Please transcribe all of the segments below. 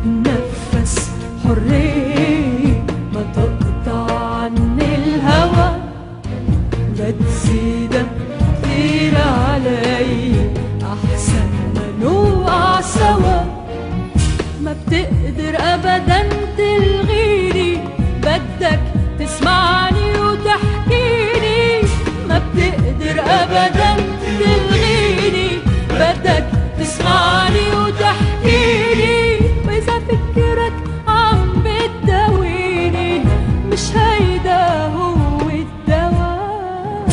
بتنفس حرية، ما تقطع عني الهوى، لا تزيدها كتير علي، أحسن ما نوقع سوا. ما بتقدر أبدا تلغيني، بدك تسمعني وتحكيني. ما بتقدر أبدا تلغيني، بدك تسمعني وتحكيني. وإذا فكرك عم بتداويني، مش هيدا هو الدواء.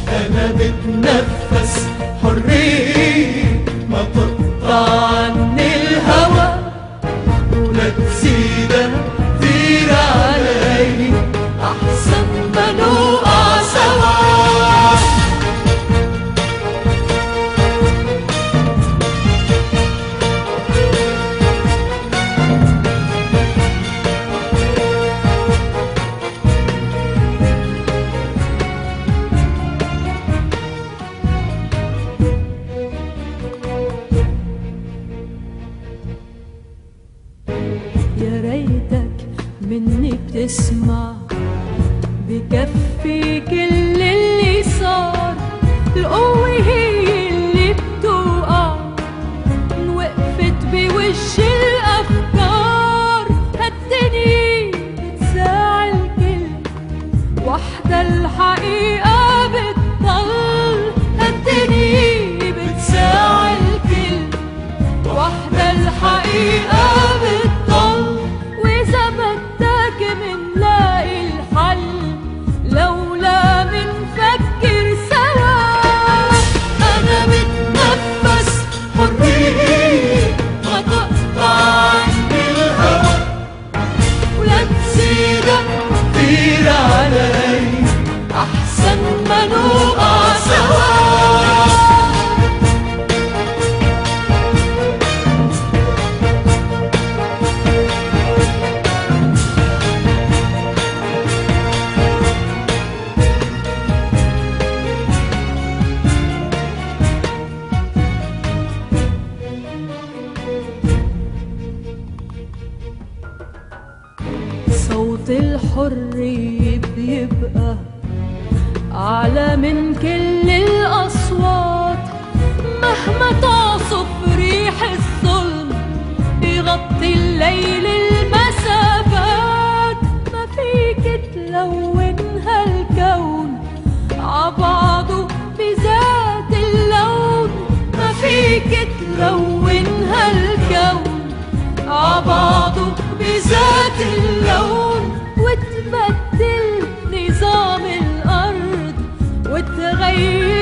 أنا بتنفس حرية، ما تقطع عني الهوى، ولا تزيدها كتير علي، أحسن ما نوقع سوا. يا ريتك مني بتسمع، بكفي كل اللي صار. القوة هي اللي بتوقع، انوقفت بوش الأفكار. هالدنيا بتساعي الكل، وحدة الحقيقة بتضل. هالدنيا بتساعي الكل، وحدة الحقيقة بتضل. وإذا بدك منلاقي الحل، لولا منفكر سوا. أنا بتنفس حرية، ما تقطع عني الهوى، ولا تزيدها كتير علي، أحسن ما نوقع سوا. صوت الحرية بيبقى أعلى من كل الأصوات. مهما تعصف ريح الظلم، يغطي الليل المسافات. ما فيك تلون هالكون عبعضه بذات اللون. ما فيك تلون هالكون عبعضه بذات اللون، وتبدل نظام الأرض وتغير